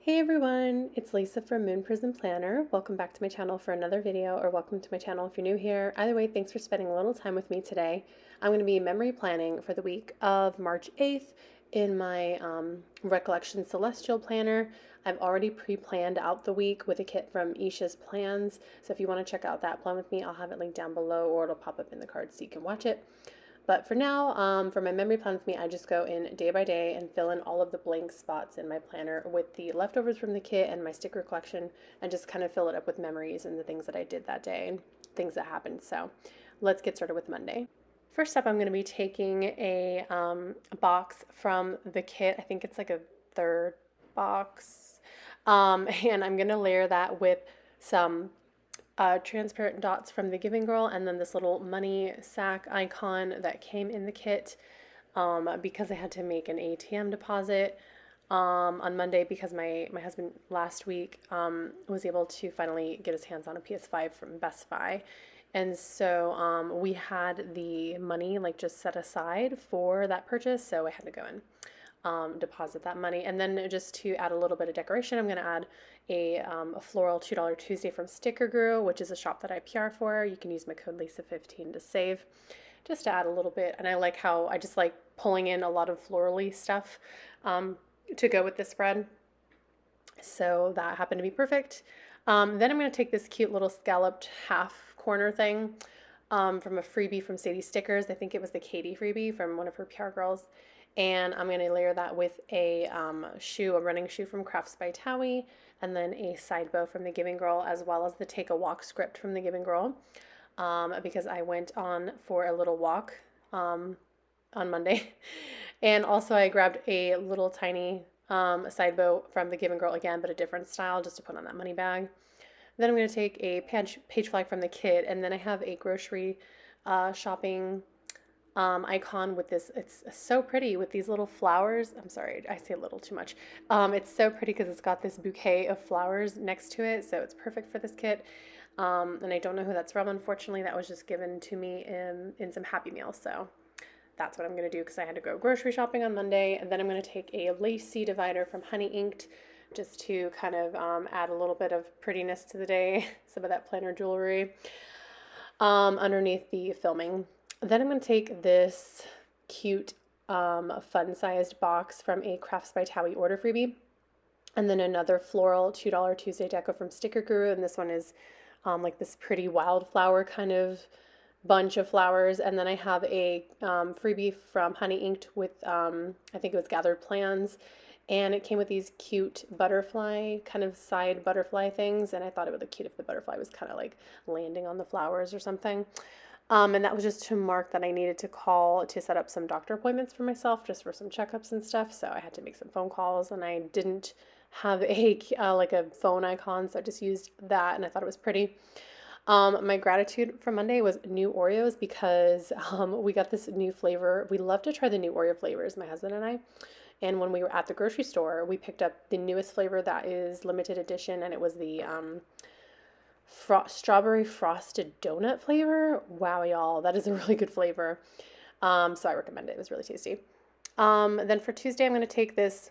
Hey everyone, it's Lisa from moonprismplanner. Welcome back to my channel for another video, or welcome to my channel if you're new here. Either way, thanks for spending a little time with me today. I'm going to be memory planning for the week of March 8th in my Recollections Celestial planner. I've already pre-planned out the week with a kit from Isha's Plans, so if you want to check out that plan with me, I'll have it linked down below or it'll pop up in the card so you can watch it. But for now, for my memory plan with me, I just go in day by day and fill in all of the blank spots in my planner with the leftovers from the kit and my sticker collection, and just kind of fill it up with memories and the things that I did that day and things that happened. So let's get started with Monday. First up, I'm going to be taking a box from the kit. I think it's like a third box. And I'm going to layer that with some transparent dots from the Giving Girl, and then this little money sack icon that came in the kit because I had to make an ATM deposit on Monday because my husband last week was able to finally get his hands on a PS5 from Best Buy. And so we had the money like just set aside for that purchase, so I had to go and deposit that money. And then just to add a little bit of decoration, I'm going to add a floral $2 Tuesday from Sticker Guru, which is a shop that I PR for. You can use my code Lisa15 to save, just to add a little bit. And I like how I just like pulling in a lot of florally stuff to go with this spread. So that happened to be perfect. Then I'm going to take this cute little scalloped half corner thing from a freebie from Sadie Stickers. I think it was the Katie freebie from one of her PR girls. And I'm going to layer that with a running shoe from Crafts by Thaowie, and then a side bow from the Giving Girl, as well as the Take a Walk script from the Giving Girl, because I went on for a little walk on Monday. And also I grabbed a little tiny side bow from the Giving Girl again, but a different style, just to put on that money bag. Then I'm going to take a page flag from the kit, and then I have a grocery shopping icon with this. It's so pretty with these little flowers. I'm sorry, I say a little too much. It's so pretty because it's got this bouquet of flowers next to it, so it's perfect for this kit. And I don't know who that's from, unfortunately. That was just given to me in some Happy Meals, so that's what I'm going to do because I had to go grocery shopping on Monday. And then I'm going to take a lacy divider from Honey Inked, just to kind of add a little bit of prettiness to the day, some of that planner jewelry underneath the filming. Then I'm going to take this cute fun-sized box from a Crafts by Thaowie order freebie, and then another floral $2 Tuesday deco from Sticker Guru, and this one is like this pretty wildflower kind of bunch of flowers. And then I have a freebie from Honey Inked with I think it was Gathered Plans, and it came with these cute butterfly, kind of side butterfly things, and I thought it would look cute if the butterfly was kind of like landing on the flowers or something. And that was just to mark that I needed to call to set up some doctor appointments for myself, just for some checkups and stuff. So I had to make some phone calls, and I didn't have a like a phone icon, so I just used that, and I thought it was pretty. My gratitude from Monday was new Oreos because we got this new flavor. We love to try the new Oreo flavors, my husband and I. And when we were at the grocery store, we picked up the newest flavor that is limited edition, and it was the strawberry frosted donut flavor. Wow, y'all, that is a really good flavor. So I recommend it. It was really tasty. Then for Tuesday, I'm going to take this.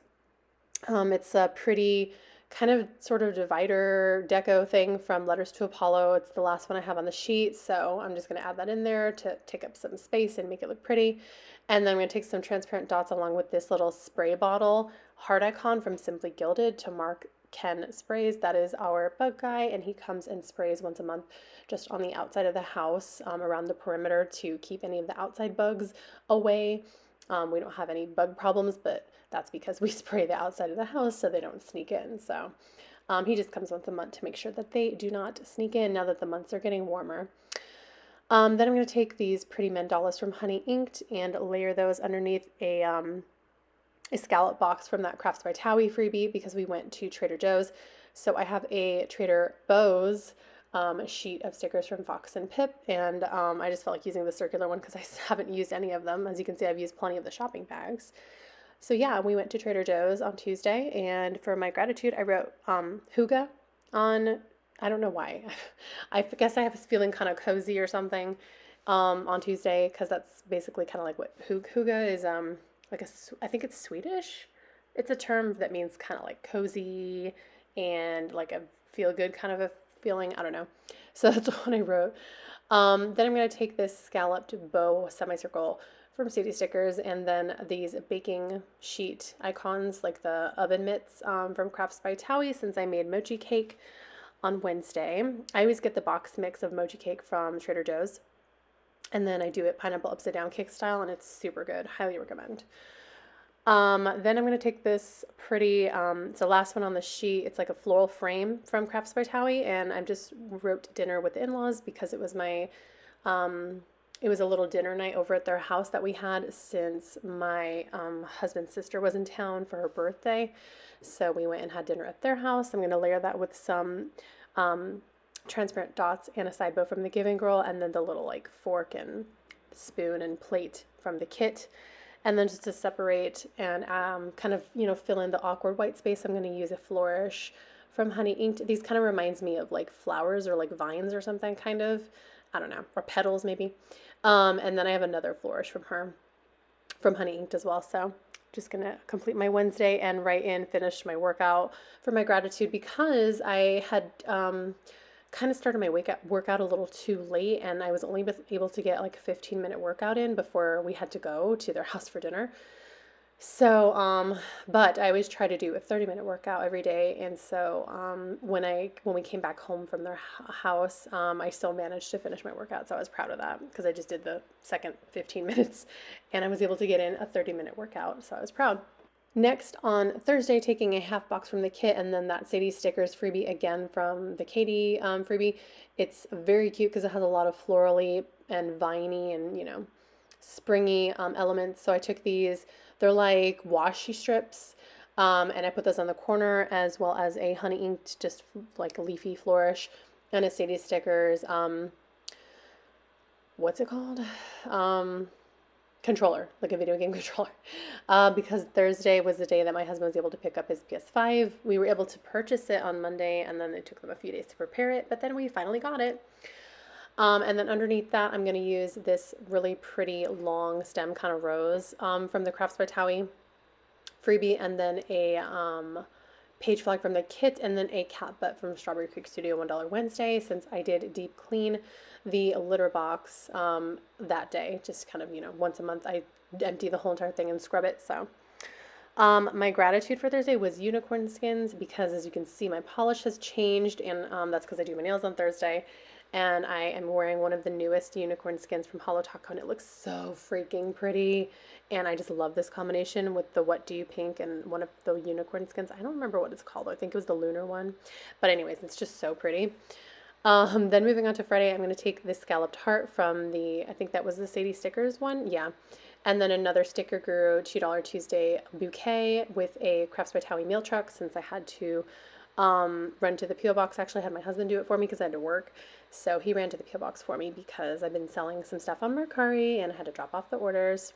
It's a pretty kind of sort of divider deco thing from Letters to Apollo. It's the last one I have on the sheet, so I'm just going to add that in there to take up some space and make it look pretty. And then I'm going to take some transparent dots along with this little spray bottle heart icon from Simply Gilded to mark Ken sprays. That is our bug guy, and he comes and sprays once a month just on the outside of the house, around the perimeter, to keep any of the outside bugs away. We don't have any bug problems, but that's because we spray the outside of the house so they don't sneak in. So he just comes once a month to make sure that they do not sneak in now that the months are getting warmer. Then I'm going to take these pretty mandalas from Honey Inked and layer those underneath a scallop box from that Crafts by Thaowie freebie because we went to Trader Joe's. So I have a Trader Joe's sheet of stickers from Fox and Pip, and I just felt like using the circular one because I haven't used any of them. As you can see, I've used plenty of the shopping bags. So yeah, we went to Trader Joe's on Tuesday, and for my gratitude, I wrote hygge on, I don't know why. I guess I have this feeling kind of cozy or something on Tuesday, because that's basically kind of like what hygge is, like I think it's Swedish. it's a term that means kind of like cozy and like a feel good kind of a feeling. I don't know. So that's what I wrote. Then I'm going to take this scalloped bow semicircle from Sadie Stickers, and then these baking sheet icons like the oven mitts from Crafts by Thaowie, since I made mochi cake on Wednesday. I always get the box mix of mochi cake from Trader Joe's, and then I do it pineapple upside down cake style, and it's super good. Highly recommend. Then I'm going to take this pretty, it's the last one on the sheet. It's like a floral frame from Crafts by Thaowie, and I just wrote dinner with the in-laws because it was my, it was a little dinner night over at their house that we had since my husband's sister was in town for her birthday. So we went and had dinner at their house. I'm going to layer that with some transparent dots and a side bow from the Giving Girl, and then the little like fork and spoon and plate from the kit. And then just to separate and kind of, fill in the awkward white space, I'm going to use a flourish from Honey Inked. These kind of reminds me of like flowers or like vines or something kind of. I don't know. Or petals maybe. And then I have another flourish from her, from Honey Inked as well. So just going to complete my Wednesday and write in, finish my workout for my gratitude, because I had kind of started my workout a little too late, and I was only able to get like a 15-minute workout in before we had to go to their house for dinner. So, but I always try to do a 30-minute workout every day, and so when we came back home from their house, I still managed to finish my workout, so I was proud of that because I just did the second 15 minutes, and I was able to get in a 30-minute workout, so I was proud. Next, on Thursday, taking a half box from the kit, and then that Sadie Stickers freebie again from the Katie freebie. It's very cute because it has a lot of florally and viney and, springy elements. So I took these. They're like washi strips, and I put those on the corner, as well as a Honey Inked, just like a leafy flourish, and a Sadie Stickers, what's it called? Controller, like a video game controller, because Thursday was the day that my husband was able to pick up his PS5. We were able to purchase it on Monday, and then it took them a few days to prepare it, but then we finally got it. And then underneath that, I'm going to use this really pretty long stem kind of rose from the Crafts by Thaowie freebie, and then a page flag from the kit, and then a cat butt from Strawberry Creek Studio $1 Wednesday, since I did deep clean the litter box that day. Just kind of, once a month I empty the whole entire thing and scrub it. So my gratitude for Thursday was unicorn skins, because as you can see, my polish has changed, and that's because I do my nails on Thursday. And I am wearing one of the newest unicorn skins from Holo Taco, and it looks so freaking pretty. And I just love this combination with the What Do You Pink and one of the unicorn skins. I don't remember what it's called. I think it was the lunar one. But anyways, it's just so pretty. Then moving on to Friday, I'm going to take this scalloped heart from I think that was the Sadie Stickers one. Yeah. And then another Sticker Guru $2 Tuesday bouquet with a Crafts by Thaowie meal truck, since I had to run to the P.O. box. Actually, I had my husband do it for me because I had to work. So he ran to the P.O. box for me because I've been selling some stuff on Mercari and I had to drop off the orders.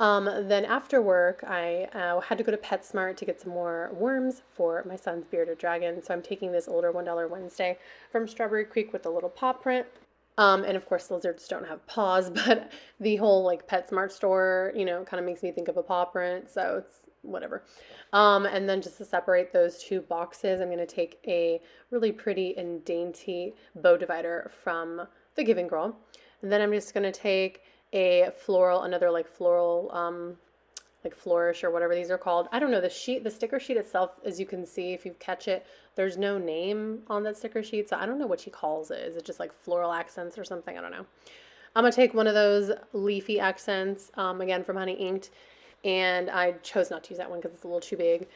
Then after work, I had to go to PetSmart to get some more worms for my son's bearded dragon. So I'm taking this older $1 Wednesday from Strawberry Creek with a little paw print. And of course, lizards don't have paws, but the whole like PetSmart store, kind of makes me think of a paw print. So it's whatever. And then just to separate those two boxes, I'm going to take a really pretty and dainty bow divider from the Giving Girl. And then I'm just going to take another like floral, like flourish or whatever these are called. I don't know, the sticker sheet itself, as you can see, if you catch it, there's no name on that sticker sheet. So I don't know what she calls it. Is it just like floral accents or something? I don't know. I'm going to take one of those leafy accents, again, from Honey Inked. And I chose not to use that one because it's a little too big.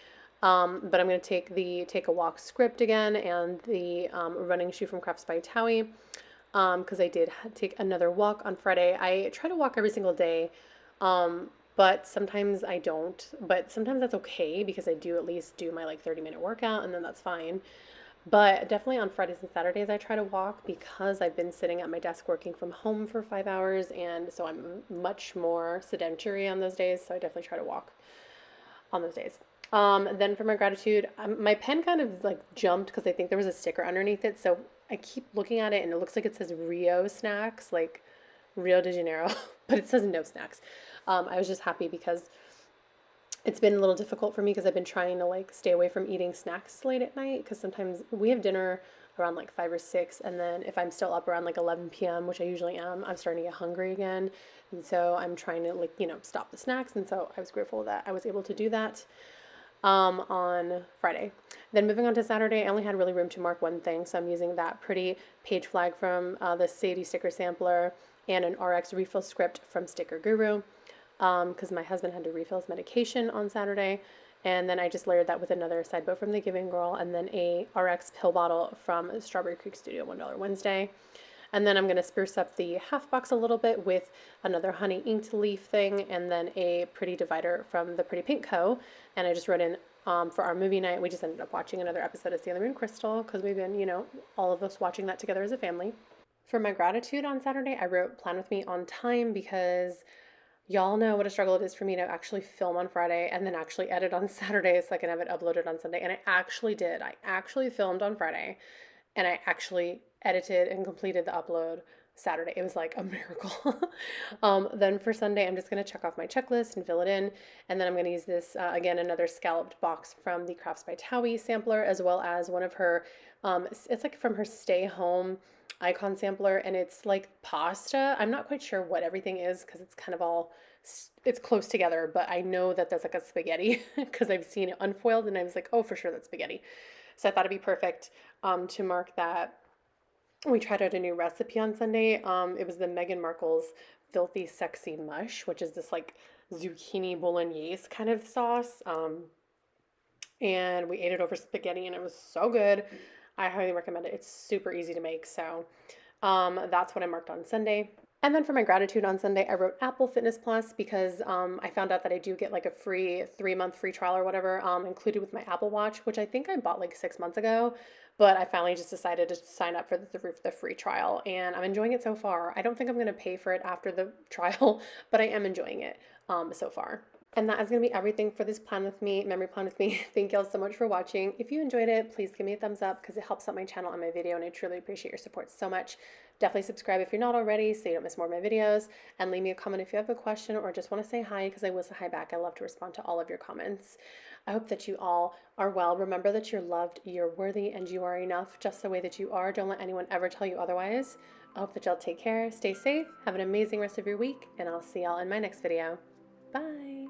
But I'm going to take the Take a Walk script again, and the running shoe from Crafts by Thaowie, because I did take another walk on Friday. I try to walk every single day, but sometimes I don't. But sometimes that's okay, because I do at least do my like 30-minute workout, and then that's fine. But definitely on Fridays and Saturdays, I try to walk, because I've been sitting at my desk working from home for 5 hours. And so I'm much more sedentary on those days. So I definitely try to walk on those days. Then for my gratitude, my pen kind of like jumped because I think there was a sticker underneath it. So I keep looking at it and it looks like it says Rio snacks, like Rio de Janeiro, but it says no snacks. I was just happy because It's been a little difficult for me because I've been trying to like stay away from eating snacks late at night because sometimes we have dinner around like 5 or 6, and then if I'm still up around like 11 p.m., which I usually am, I'm starting to get hungry again. And so I'm trying to like, stop the snacks, and so I was grateful that I was able to do that on Friday. Then moving on to Saturday, I only had really room to mark one thing, so I'm using that pretty page flag from the Sadie sticker sampler and an RX refill script from Sticker Guru, because my husband had to refill his medication on Saturday. And then I just layered that with another side bow from the Giving Girl, and then a RX pill bottle from Strawberry Creek Studio $1 Wednesday. And then I'm going to spruce up the half box a little bit with another honey inked leaf thing, and then a pretty divider from the Pretty Pink Co. And I just wrote in for our movie night. We just ended up watching another episode of Sailor Moon Crystal because we've been, all of us watching that together as a family. For my gratitude on Saturday, I wrote plan with me on time because y'all know what a struggle it is for me to actually film on Friday and then actually edit on Saturday so I can have it uploaded on Sunday. And I actually did. I actually filmed on Friday and I actually edited and completed the upload Saturday. It was like a miracle. Then for Sunday, I'm just going to check off my checklist and fill it in. And then I'm going to use this, again, another scalloped box from the Crafts by Thaowie sampler, as well as one of her, it's like from her Stay Home icon sampler, and it's like pasta. I'm not quite sure what everything is because it's kind of all, it's close together, but I know that that's like a spaghetti because I've seen it unfoiled and I was like, oh, for sure that's spaghetti. So I thought it'd be perfect to mark that. We tried out a new recipe on Sunday. It was the Meghan Markle's Filthy Sexy Mush, which is this like zucchini bolognese kind of sauce. And we ate it over spaghetti and it was so good. I highly recommend it. It's super easy to make. So that's what I marked on Sunday. And then for my gratitude on Sunday, I wrote Apple Fitness Plus because I found out that I do get like a free 3-month free trial or whatever included with my Apple Watch, which I think I bought like 6 months ago. But I finally just decided to sign up for the free trial, and I'm enjoying it so far. I don't think I'm going to pay for it after the trial, but I am enjoying it so far. And that is going to be everything for this plan with me, memory plan with me. Thank you all so much for watching. If you enjoyed it, please give me a thumbs up because it helps out my channel and my video, and I truly appreciate your support so much. Definitely subscribe if you're not already so you don't miss more of my videos, and leave me a comment if you have a question or just want to say hi because I will say hi back. I love to respond to all of your comments. I hope that you all are well. Remember that you're loved, you're worthy, and you are enough just the way that you are. Don't let anyone ever tell you otherwise. I hope that y'all take care, stay safe, have an amazing rest of your week, and I'll see y'all in my next video. Bye.